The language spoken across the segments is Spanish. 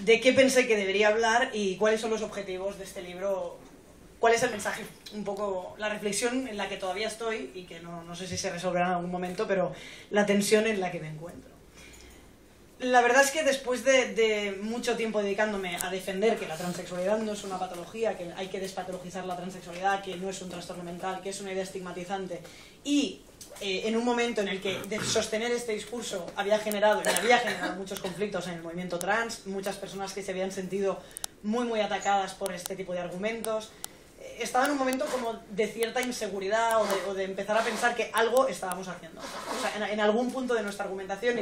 de qué pensé que debería hablar y cuáles son los objetivos de este libro, cuál es el mensaje, un poco la reflexión en la que todavía estoy y que no sé si se resolverá en algún momento, pero la tensión en la que me encuentro. La verdad es que después de mucho tiempo dedicándome a defender que la transexualidad no es una patología, que hay que despatologizar la transexualidad, que no es un trastorno mental, que es una idea estigmatizante, y en un momento en el que de sostener este discurso había generado muchos conflictos en el movimiento trans, muchas personas que se habían sentido muy atacadas por este tipo de argumentos, estaba en un momento como de cierta inseguridad o de empezar a pensar que algo estábamos haciendo. O sea, en algún punto de nuestra argumentación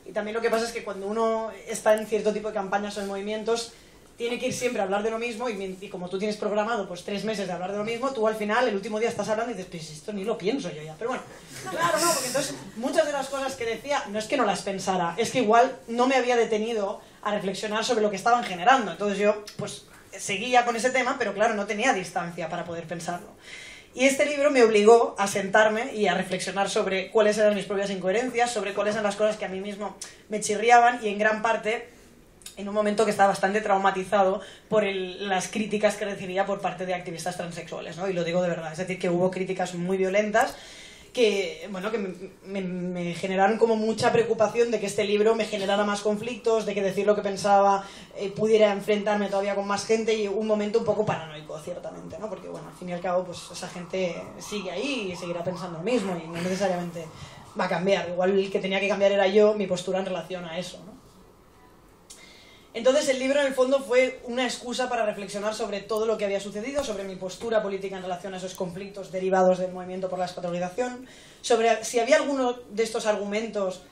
y también lo que pasa es que cuando uno está en cierto tipo de campañas o en movimientos, tiene que ir siempre a hablar de lo mismo y como tú tienes programado pues 3 meses de hablar de lo mismo, tú al final, el último día estás hablando y dices, pues esto ni lo pienso yo ya. Pero bueno, claro, no, porque entonces muchas de las cosas que decía, no es que no las pensara, es que igual no me había detenido a reflexionar sobre lo que estaban generando. Entonces yo, pues, seguía con ese tema, pero claro, no tenía distancia para poder pensarlo. Y este libro me obligó a sentarme y a reflexionar sobre cuáles eran mis propias incoherencias, sobre cuáles eran las cosas que a mí mismo me chirriaban y en gran parte en un momento que estaba bastante traumatizado por las críticas que recibía por parte de activistas transexuales, ¿no? Y lo digo de verdad, es decir, que hubo críticas muy violentas que, bueno, que me generaron como mucha preocupación de que este libro me generara más conflictos, de que decir lo que pensaba pudiera enfrentarme todavía con más gente y un momento un poco paranoico, ciertamente, ¿no? Porque, bueno, al fin y al cabo, pues esa gente sigue ahí y seguirá pensando lo mismo y no necesariamente va a cambiar. Igual el que tenía que cambiar era yo, mi postura en relación a eso, ¿no? Entonces el libro en el fondo fue una excusa para reflexionar sobre todo lo que había sucedido, sobre mi postura política en relación a esos conflictos derivados del movimiento por la despatologización, sobre si había alguno de estos argumentos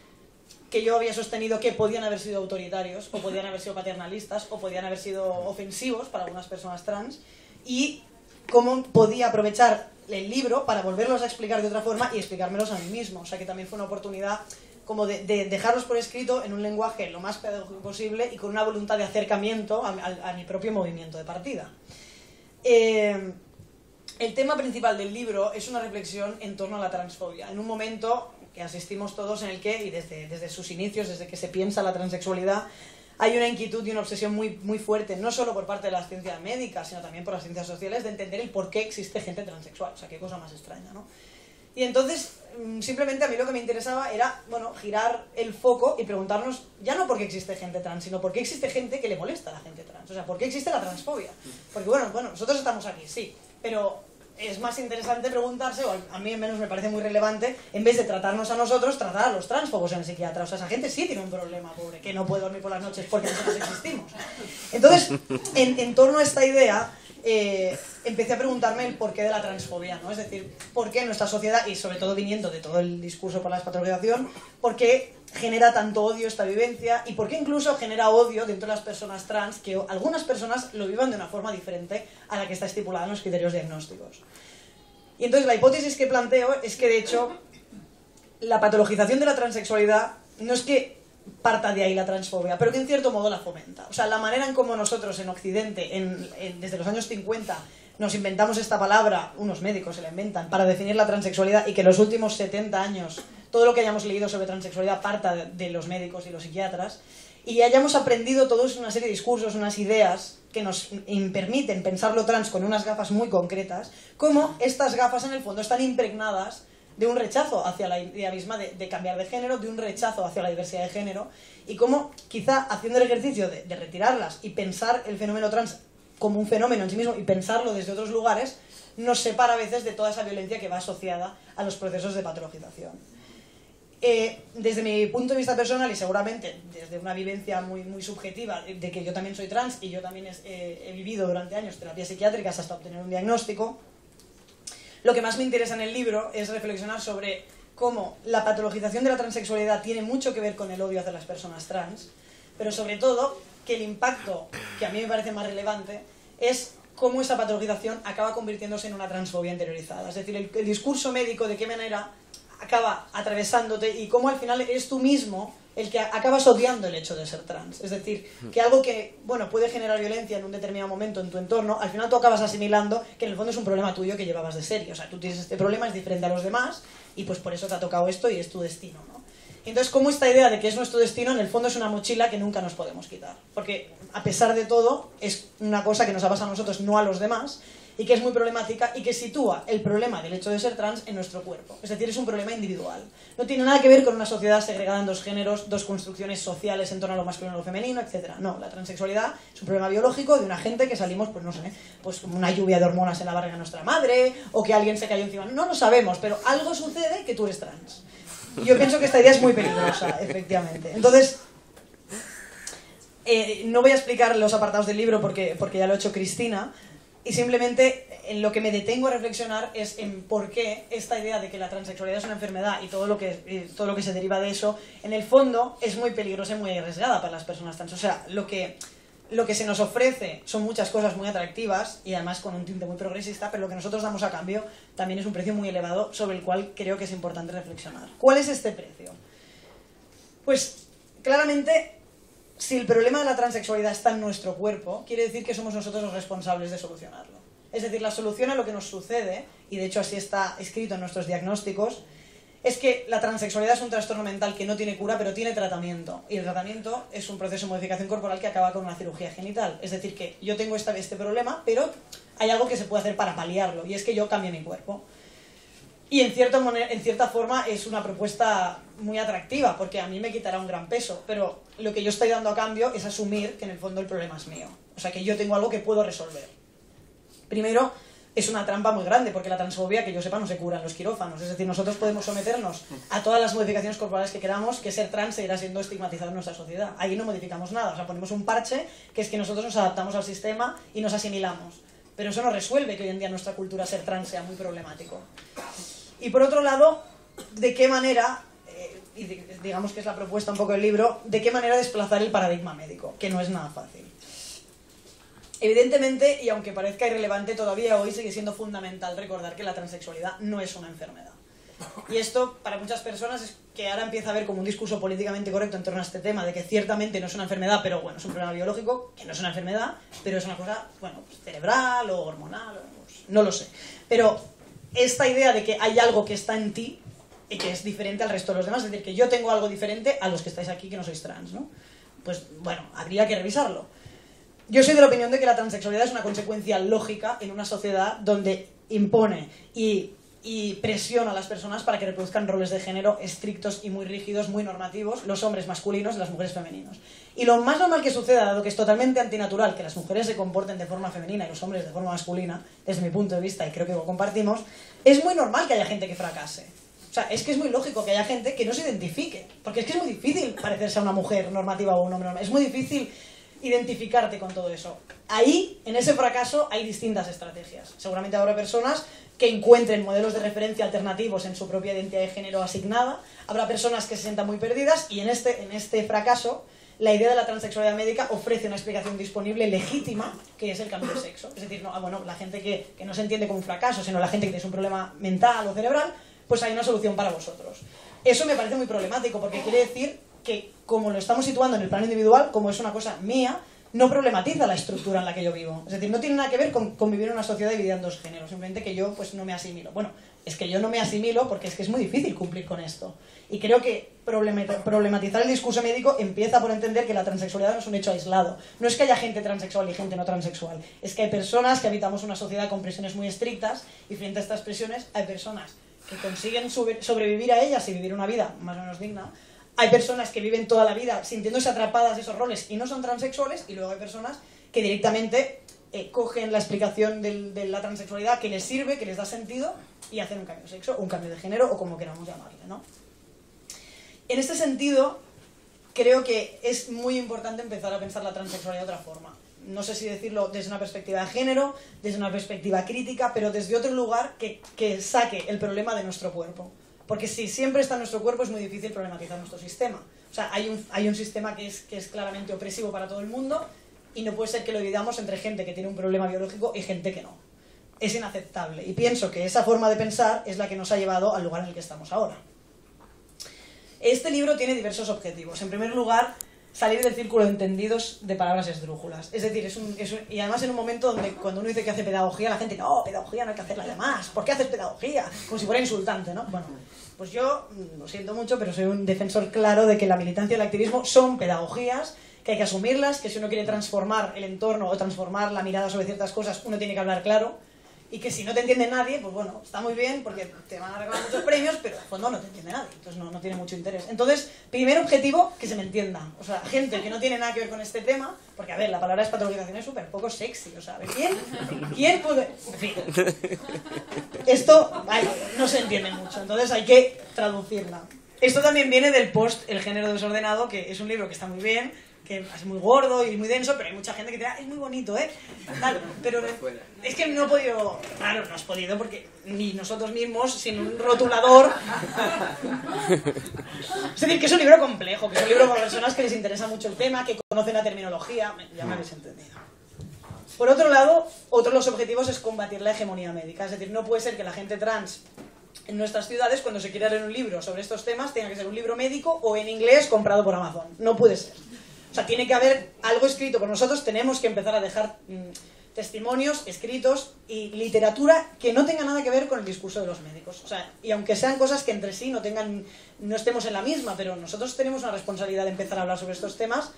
que yo había sostenido que podían haber sido autoritarios, o podían haber sido paternalistas, o podían haber sido ofensivos para algunas personas trans, y cómo podía aprovechar el libro para volverlos a explicar de otra forma y explicármelos a mí mismo. O sea que también fue una oportunidad como de dejarlos por escrito en un lenguaje lo más pedagógico posible y con una voluntad de acercamiento a mi propio movimiento de partida. El tema principal del libro es una reflexión en torno a la transfobia, en un momento que asistimos todos en el que, y desde sus inicios, desde que se piensa la transexualidad, hay una inquietud y una obsesión muy fuerte, no solo por parte de las ciencias médicas, sino también por las ciencias sociales, de entender el por qué existe gente transexual. O sea, qué cosa más extraña, ¿no? Y entonces, simplemente a mí lo que me interesaba era, bueno, girar el foco y preguntarnos, ya no por qué existe gente trans, sino por qué existe gente que le molesta a la gente trans. O sea, ¿por qué existe la transfobia? Porque, bueno, nosotros estamos aquí, sí, pero es más interesante preguntarse, o a mí al menos me parece muy relevante, en vez de tratarnos a nosotros, tratar a los transfobos en el psiquiatra. O sea, esa gente sí tiene un problema, pobre, que no puede dormir por las noches porque nosotros existimos. Entonces, en torno a esta idea, empecé a preguntarme el porqué de la transfobia, ¿no? Es decir, por qué nuestra sociedad, y sobre todo viniendo de todo el discurso por la despatologización, por qué genera tanto odio esta vivencia y por qué incluso genera odio dentro de las personas trans, que algunas personas lo vivan de una forma diferente a la que está estipulada en los criterios diagnósticos. Y entonces la hipótesis que planteo es que, de hecho, la patologización de la transexualidad no es que parta de ahí la transfobia, pero que en cierto modo la fomenta. O sea, la manera en cómo nosotros en Occidente, desde los años 50, nos inventamos esta palabra, unos médicos se la inventan, para definir la transexualidad, y que en los últimos 70 años todo lo que hayamos leído sobre transexualidad parta de los médicos y los psiquiatras, y hayamos aprendido todos una serie de discursos, unas ideas que nos permiten pensar lo trans con unas gafas muy concretas, como estas gafas en el fondo están impregnadas de un rechazo hacia la idea misma de cambiar de género, de un rechazo hacia la diversidad de género, y cómo quizá haciendo el ejercicio de retirarlas y pensar el fenómeno trans como un fenómeno en sí mismo y pensarlo desde otros lugares, nos separa a veces de toda esa violencia que va asociada a los procesos de patologización. Desde mi punto de vista personal, y seguramente desde una vivencia muy subjetiva, de que yo también soy trans y yo también he vivido durante años terapias psiquiátricas hasta obtener un diagnóstico, lo que más me interesa en el libro es reflexionar sobre cómo la patologización de la transexualidad tiene mucho que ver con el odio hacia las personas trans, pero sobre todo que el impacto, que a mí me parece más relevante, es cómo esa patologización acaba convirtiéndose en una transfobia interiorizada. Es decir, el discurso médico de qué manera acaba atravesándote y cómo al final eres tú mismo el que acabas odiando el hecho de ser trans. Es decir, que algo que, bueno, puede generar violencia en un determinado momento en tu entorno, al final tú acabas asimilando que en el fondo es un problema tuyo que llevabas de serie. O sea, tú tienes este problema, es diferente a los demás, y pues por eso te ha tocado esto y es tu destino, ¿no? Entonces, como esta idea de que es nuestro destino, en el fondo es una mochila que nunca nos podemos quitar. Porque, a pesar de todo, es una cosa que nos ha pasado a nosotros, no a los demás, y que es muy problemática y que sitúa el problema del hecho de ser trans en nuestro cuerpo. Es decir, es un problema individual. No tiene nada que ver con una sociedad segregada en dos géneros, dos construcciones sociales en torno a lo masculino y lo femenino, etc. No, la transexualidad es un problema biológico de una gente que salimos, pues no sé, pues como una lluvia de hormonas en la barriga de nuestra madre, o que alguien se cayó encima. No lo sabemos, pero algo sucede que tú eres trans. Y yo pienso que esta idea es muy peligrosa, efectivamente. Entonces, no voy a explicar los apartados del libro porque ya lo ha hecho Cristina, y simplemente en lo que me detengo a reflexionar es en por qué esta idea de que la transexualidad es una enfermedad y todo lo que se deriva de eso, en el fondo es muy peligrosa y muy arriesgada para las personas trans. O sea, lo que se nos ofrece son muchas cosas muy atractivas y además con un tinte muy progresista, pero lo que nosotros damos a cambio también es un precio muy elevado sobre el cual creo que es importante reflexionar. ¿Cuál es este precio? Pues claramente, si el problema de la transexualidad está en nuestro cuerpo, quiere decir que somos nosotros los responsables de solucionarlo. Es decir, la solución a lo que nos sucede, y de hecho así está escrito en nuestros diagnósticos, es que la transexualidad es un trastorno mental que no tiene cura, pero tiene tratamiento. Y el tratamiento es un proceso de modificación corporal que acaba con una cirugía genital. Es decir, que yo tengo este problema, pero hay algo que se puede hacer para paliarlo, y es que yo cambie mi cuerpo. Y en cierta forma es una propuesta muy atractiva, porque a mí me quitará un gran peso, pero lo que yo estoy dando a cambio es asumir que en el fondo el problema es mío. O sea, que yo tengo algo que puedo resolver. Primero, es una trampa muy grande, porque la transfobia, que yo sepa, no se cura en los quirófanos. Es decir, nosotros podemos someternos a todas las modificaciones corporales que queramos, que ser trans seguirá siendo estigmatizado en nuestra sociedad. Ahí no modificamos nada, o sea, ponemos un parche, que es que nosotros nos adaptamos al sistema y nos asimilamos. Pero eso no resuelve que hoy en día en nuestra cultura ser trans sea muy problemático. Y por otro lado, ¿de qué manera, y digamos que es la propuesta un poco del libro, de qué manera desplazar el paradigma médico? Que no es nada fácil. Evidentemente, y aunque parezca irrelevante, todavía hoy sigue siendo fundamental recordar que la transexualidad no es una enfermedad. Y esto, para muchas personas, es que ahora empieza a haber como un discurso políticamente correcto en torno a este tema, de que ciertamente no es una enfermedad, pero bueno, es un problema biológico, que no es una enfermedad, pero es una cosa, bueno, pues, cerebral o hormonal, pues, no lo sé. Pero esta idea de que hay algo que está en ti y que es diferente al resto de los demás, es decir, que yo tengo algo diferente a los que estáis aquí que no sois trans, ¿no? Pues bueno, habría que revisarlo. Yo soy de la opinión de que la transexualidad es una consecuencia lógica en una sociedad donde impone y presiona a las personas para que reproduzcan roles de género estrictos y muy rígidos, muy normativos, los hombres masculinos y las mujeres femeninos. Y lo más normal que suceda, dado que es totalmente antinatural que las mujeres se comporten de forma femenina y los hombres de forma masculina, desde mi punto de vista, y creo que lo compartimos, es muy normal que haya gente que fracase. O sea, es que es muy lógico que haya gente que no se identifique, porque es que es muy difícil parecerse a una mujer normativa o un hombre normal. Es muy difícil identificarte con todo eso. Ahí, en ese fracaso, hay distintas estrategias. Seguramente habrá personas que encuentren modelos de referencia alternativos en su propia identidad de género asignada, habrá personas que se sientan muy perdidas, y en este fracaso, la idea de la transexualidad médica ofrece una explicación disponible legítima, que es el cambio de sexo. Es decir, no, bueno, la gente que no se entiende como un fracaso, sino la gente que tiene un problema mental o cerebral, pues hay una solución para vosotros. Eso me parece muy problemático, porque quiere decir que, como lo estamos situando en el plano individual, como es una cosa mía, no problematiza la estructura en la que yo vivo. Es decir, no tiene nada que ver con vivir en una sociedad dividida en dos géneros, simplemente que yo pues no me asimilo. Bueno, es que yo no me asimilo porque es que es muy difícil cumplir con esto. Y creo que problematizar el discurso médico empieza por entender que la transexualidad no es un hecho aislado. No es que haya gente transexual y gente no transexual. Es que hay personas que habitamos una sociedad con presiones muy estrictas, y frente a estas presiones hay personas que consiguen sobrevivir a ellas y vivir una vida más o menos digna. Hay personas que viven toda la vida sintiéndose atrapadas de esos roles y no son transexuales, y luego hay personas que directamente cogen la explicación de la transexualidad que les sirve, que les da sentido, y hacen un cambio de sexo, un cambio de género, o como queramos llamarle, ¿no? En este sentido, creo que es muy importante empezar a pensar la transexualidad de otra forma. No sé si decirlo desde una perspectiva de género, desde una perspectiva crítica, pero desde otro lugar que saque el problema de nuestro cuerpo. Porque si siempre está en nuestro cuerpo es muy difícil problematizar nuestro sistema. O sea, hay un sistema que es claramente opresivo para todo el mundo, y no puede ser que lo dividamos entre gente que tiene un problema biológico y gente que no. Es inaceptable. Y pienso que esa forma de pensar es la que nos ha llevado al lugar en el que estamos ahora. Este libro tiene diversos objetivos. En primer lugar, salir del círculo de entendidos de palabras esdrújulas. Es decir, y además en un momento donde cuando uno dice que hace pedagogía, la gente, no, pedagogía no hay que hacerla de más, ¿por qué haces pedagogía? Como si fuera insultante, ¿no? Bueno, pues yo lo siento mucho, pero soy un defensor claro de que la militancia y el activismo son pedagogías, que hay que asumirlas, que si uno quiere transformar el entorno o transformar la mirada sobre ciertas cosas, uno tiene que hablar claro, y que si no te entiende nadie, pues bueno, está muy bien porque te van a regalar muchos premios, pero en el fondo no te entiende nadie, entonces no tiene mucho interés. Entonces, primer objetivo, que se me entienda. O sea, gente que no tiene nada que ver con este tema, porque a ver, la palabra despatologización es súper poco sexy, o sea, ¿quién puede...? En fin, esto no se entiende mucho, entonces hay que traducirla. Esto también viene del post El género desordenado, que es un libro que está muy bien, que es muy gordo y muy denso, pero hay mucha gente que te da, es muy bonito, ¿eh? Tal, pero es que no he podido, claro, no has podido porque ni nosotros mismos, sin un rotulador. Es decir, que es un libro complejo, que es un libro para personas que les interesa mucho el tema, que conocen la terminología, ya me habéis entendido. Por otro lado, otro de los objetivos es combatir la hegemonía médica, es decir, no puede ser que la gente trans en nuestras ciudades, cuando se quiera leer un libro sobre estos temas, tenga que ser un libro médico o en inglés comprado por Amazon. No puede ser. O sea, tiene que haber algo escrito por nosotros, tenemos que empezar a dejar testimonios, escritos y literatura que no tenga nada que ver con el discurso de los médicos. O sea, y aunque sean cosas que entre sí no estemos en la misma, pero nosotros tenemos una responsabilidad de empezar a hablar sobre estos temas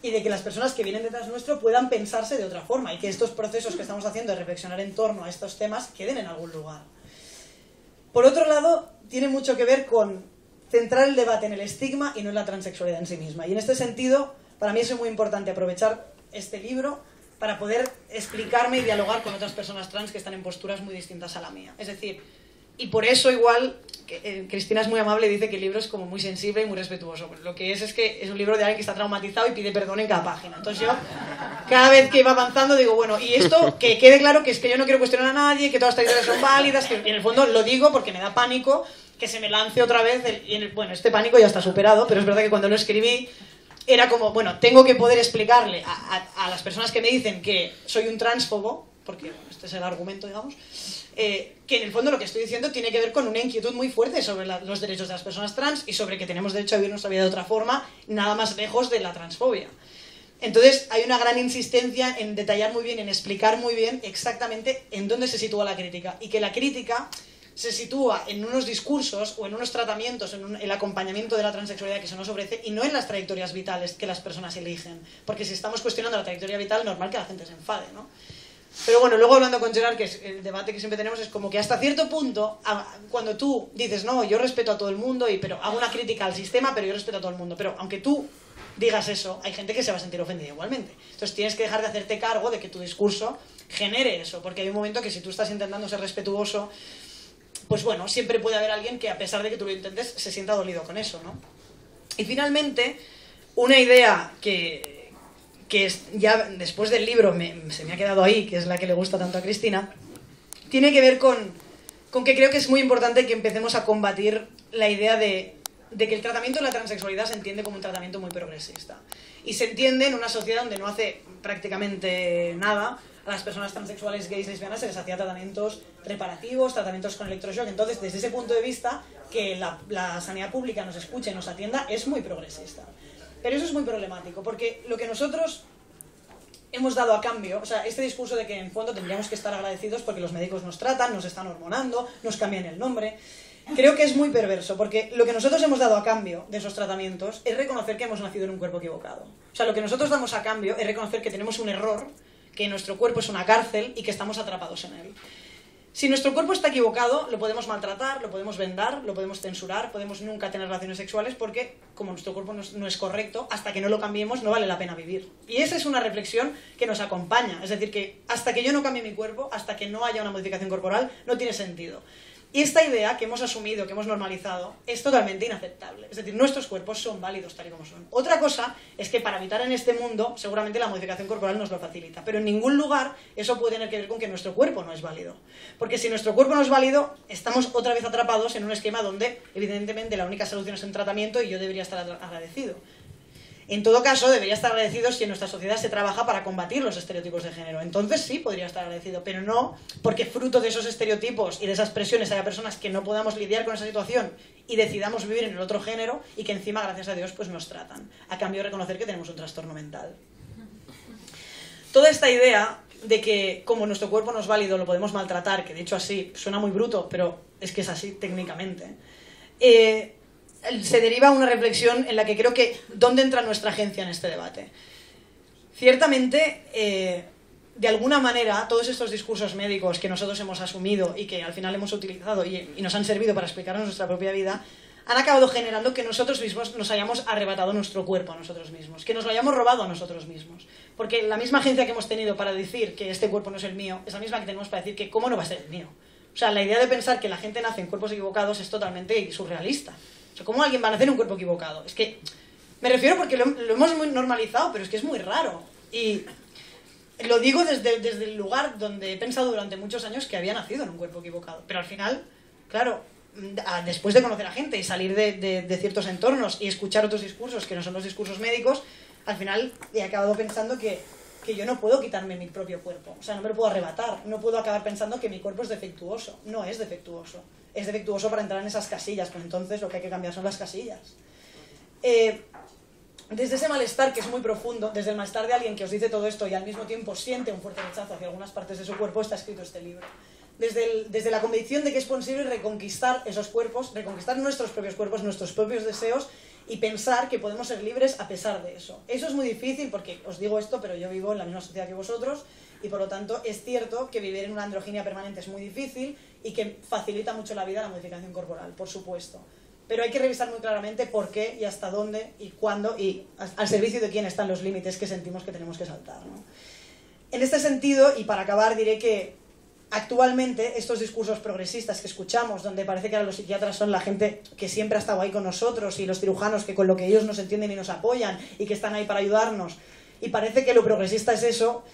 y de que las personas que vienen detrás nuestro puedan pensarse de otra forma y que estos procesos que estamos haciendo de reflexionar en torno a estos temas queden en algún lugar. Por otro lado, tiene mucho que ver con centrar el debate en el estigma y no en la transexualidad en sí misma. Y en este sentido, para mí es muy importante aprovechar este libro para poder explicarme y dialogar con otras personas trans que están en posturas muy distintas a la mía. Es decir, y por eso igual, Cristina es muy amable y dice que el libro es como muy sensible y muy respetuoso. Pues lo que es que es un libro de alguien que está traumatizado y pide perdón en cada página. Entonces yo, cada vez que va avanzando, digo, bueno, y esto, que quede claro que es que yo no quiero cuestionar a nadie, que todas estas historias son válidas, que en el fondo lo digo porque me da pánico que se me lance otra vez. Bueno, este pánico ya está superado, pero es verdad que cuando lo escribí, era como, bueno, tengo que poder explicarle a las personas que me dicen que soy un transfobo, porque bueno, este es el argumento, digamos, que en el fondo lo que estoy diciendo tiene que ver con una inquietud muy fuerte sobre los derechos de las personas trans y sobre que tenemos derecho a vivir nuestra vida de otra forma, nada más lejos de la transfobia. Entonces hay una gran insistencia en detallar muy bien, en explicar muy bien exactamente en dónde se sitúa la crítica, y que la crítica se sitúa en unos discursos o en unos tratamientos, en el acompañamiento de la transexualidad que se nos ofrece y no en las trayectorias vitales que las personas eligen. Porque si estamos cuestionando la trayectoria vital, normal que la gente se enfade, ¿no? Pero bueno, luego hablando con Gerard, que es el debate que siempre tenemos, es como que hasta cierto punto, cuando tú dices, no, yo respeto a todo el mundo, pero hago una crítica al sistema, pero yo respeto a todo el mundo. Pero aunque tú digas eso, hay gente que se va a sentir ofendida igualmente. Entonces tienes que dejar de hacerte cargo de que tu discurso genere eso, porque hay un momento que si tú estás intentando ser respetuoso, pues bueno, siempre puede haber alguien que a pesar de que tú lo intentes se sienta dolido con eso, ¿no? Y finalmente, una idea que ya después del libro se me ha quedado ahí, que es la que le gusta tanto a Cristina, tiene que ver con que creo que es muy importante que empecemos a combatir la idea de que el tratamiento de la transexualidad se entiende como un tratamiento muy progresista. Y se entiende en una sociedad donde no hace prácticamente nada a las personas transexuales, gays, lesbianas, se les hacía tratamientos reparativos, tratamientos con electroshock. Entonces, desde ese punto de vista, que la sanidad pública nos escuche y nos atienda es muy progresista. Pero eso es muy problemático, porque lo que nosotros hemos dado a cambio, o sea, este discurso de que en fondo tendríamos que estar agradecidos porque los médicos nos tratan, nos están hormonando, nos cambian el nombre, creo que es muy perverso, porque lo que nosotros hemos dado a cambio de esos tratamientos es reconocer que hemos nacido en un cuerpo equivocado. O sea, lo que nosotros damos a cambio es reconocer que tenemos un error, que nuestro cuerpo es una cárcel y que estamos atrapados en él. Si nuestro cuerpo está equivocado, lo podemos maltratar, lo podemos vendar, lo podemos censurar, podemos nunca tener relaciones sexuales porque, como nuestro cuerpo no es correcto, hasta que no lo cambiemos no vale la pena vivir. Y esa es una reflexión que nos acompaña. Es decir, que hasta que yo no cambie mi cuerpo, hasta que no haya una modificación corporal, no tiene sentido. Y esta idea que hemos asumido, que hemos normalizado, es totalmente inaceptable. Es decir, nuestros cuerpos son válidos tal y como son. Otra cosa es que para habitar en este mundo, seguramente la modificación corporal nos lo facilita. Pero en ningún lugar eso puede tener que ver con que nuestro cuerpo no es válido. Porque si nuestro cuerpo no es válido, estamos otra vez atrapados en un esquema donde, evidentemente, la única solución es un tratamiento y yo debería estar agradecido. En todo caso, debería estar agradecido si en nuestra sociedad se trabaja para combatir los estereotipos de género. Entonces sí podría estar agradecido, pero no porque fruto de esos estereotipos y de esas presiones haya personas que no podamos lidiar con esa situación y decidamos vivir en el otro género y que encima, gracias a Dios, pues nos tratan, a cambio de reconocer que tenemos un trastorno mental. Toda esta idea de que como nuestro cuerpo no es válido lo podemos maltratar, que de hecho así suena muy bruto, pero es que es así técnicamente, se deriva una reflexión en la que creo que ¿dónde entra nuestra agencia en este debate? Ciertamente, de alguna manera, todos estos discursos médicos que nosotros hemos asumido y que al final hemos utilizado y nos han servido para explicarnos nuestra propia vida, han acabado generando que nosotros mismos nos hayamos arrebatado nuestro cuerpo a nosotros mismos, que nos lo hayamos robado a nosotros mismos. Porque la misma agencia que hemos tenido para decir que este cuerpo no es el mío, es la misma que tenemos para decir que cómo no va a ser el mío. O sea, la idea de pensar que la gente nace en cuerpos equivocados es totalmente surrealista. O sea, ¿cómo alguien va a nacer en un cuerpo equivocado? Es que, me refiero porque lo hemos muy normalizado, pero es que es muy raro. Y lo digo desde el lugar donde he pensado durante muchos años que había nacido en un cuerpo equivocado. Pero al final, claro, después de conocer a gente y salir de ciertos entornos y escuchar otros discursos que no son los discursos médicos, al final he acabado pensando que yo no puedo quitarme mi propio cuerpo. O sea, no me lo puedo arrebatar. No puedo acabar pensando que mi cuerpo es defectuoso. No es defectuoso. Es defectuoso para entrar en esas casillas, pues entonces lo que hay que cambiar son las casillas. Desde ese malestar que es muy profundo, desde el malestar de alguien que os dice todo esto y al mismo tiempo siente un fuerte rechazo hacia algunas partes de su cuerpo, está escrito este libro. Desde la convicción de que es posible reconquistar esos cuerpos, reconquistar nuestros propios cuerpos, nuestros propios deseos y pensar que podemos ser libres a pesar de eso. Eso es muy difícil porque, os digo esto, pero yo vivo en la misma sociedad que vosotros y por lo tanto es cierto que vivir en una androginia permanente es muy difícil y que facilita mucho la vida la modificación corporal, por supuesto. Pero hay que revisar muy claramente por qué y hasta dónde y cuándo y al servicio de quién están los límites que sentimos que tenemos que saltar, ¿no? En este sentido, y para acabar, diré que actualmente estos discursos progresistas que escuchamos, donde parece que ahora los psiquiatras son la gente que siempre ha estado ahí con nosotros y los cirujanos que con lo que ellos nos entienden y nos apoyan y que están ahí para ayudarnos, y parece que lo progresista es eso,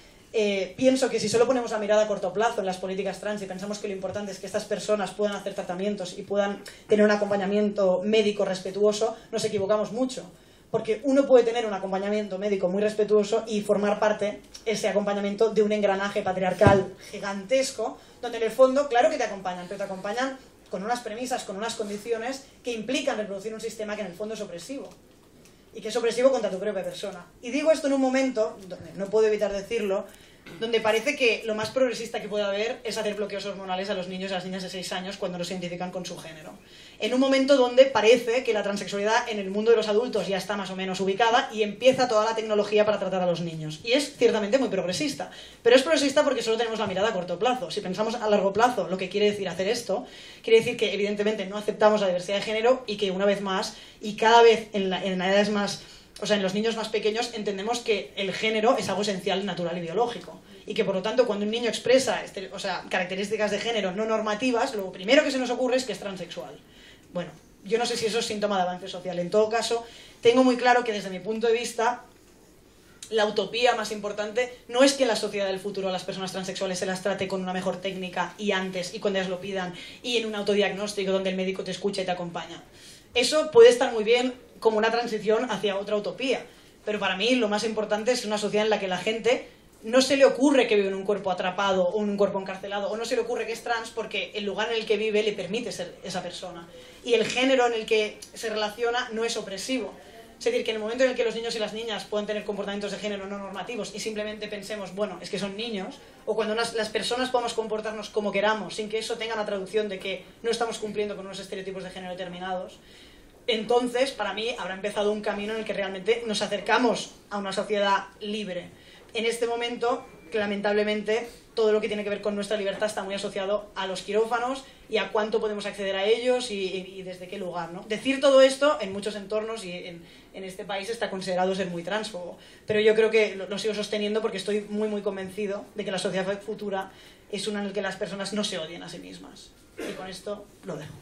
pienso que si solo ponemos la mirada a corto plazo en las políticas trans y pensamos que lo importante es que estas personas puedan hacer tratamientos y puedan tener un acompañamiento médico respetuoso, nos equivocamos mucho. Porque uno puede tener un acompañamiento médico muy respetuoso y formar parte, ese acompañamiento, de un engranaje patriarcal gigantesco, donde en el fondo, claro que te acompañan, pero te acompañan con unas premisas, con unas condiciones que implican reproducir un sistema que en el fondo es opresivo. Y que es opresivo contra tu propia persona. Y digo esto en un momento, donde no puedo evitar decirlo, donde parece que lo más progresista que puede haber es hacer bloqueos hormonales a los niños y a las niñas de 6 años cuando los identifican con su género. En un momento donde parece que la transexualidad en el mundo de los adultos ya está más o menos ubicada y empieza toda la tecnología para tratar a los niños. Y es ciertamente muy progresista. Pero es progresista porque solo tenemos la mirada a corto plazo. Si pensamos a largo plazo lo que quiere decir hacer esto, quiere decir que evidentemente no aceptamos la diversidad de género y que una vez más, y cada vez en edades más... O sea, en los niños más pequeños entendemos que el género es algo esencial, natural y biológico. Y que, por lo tanto, cuando un niño expresa características de género no normativas, lo primero que se nos ocurre es que es transexual. Bueno, yo no sé si eso es síntoma de avance social. En todo caso, tengo muy claro que desde mi punto de vista, la utopía más importante no es que en la sociedad del futuro a las personas transexuales se las trate con una mejor técnica y antes, y cuando ellas lo pidan, y en un autodiagnóstico donde el médico te escucha y te acompaña. Eso puede estar muy bien como una transición hacia otra utopía. Pero para mí lo más importante es una sociedad en la que la gente no se le ocurre que vive en un cuerpo atrapado o en un cuerpo encarcelado, o no se le ocurre que es trans porque el lugar en el que vive le permite ser esa persona. Y el género en el que se relaciona no es opresivo. Es decir, que en el momento en el que los niños y las niñas pueden tener comportamientos de género no normativos y simplemente pensemos, bueno, es que son niños, o cuando las personas podamos comportarnos como queramos, sin que eso tenga la traducción de que no estamos cumpliendo con unos estereotipos de género determinados, entonces, para mí, habrá empezado un camino en el que realmente nos acercamos a una sociedad libre. En este momento, lamentablemente, todo lo que tiene que ver con nuestra libertad está muy asociado a los quirófanos y a cuánto podemos acceder a ellos y desde qué lugar, ¿no? Decir todo esto, en muchos entornos y en este país, está considerado ser muy transfobo. Pero yo creo que lo sigo sosteniendo porque estoy muy, muy convencido de que la sociedad futura es una en la que las personas no se odian a sí mismas. Y con esto lo dejo.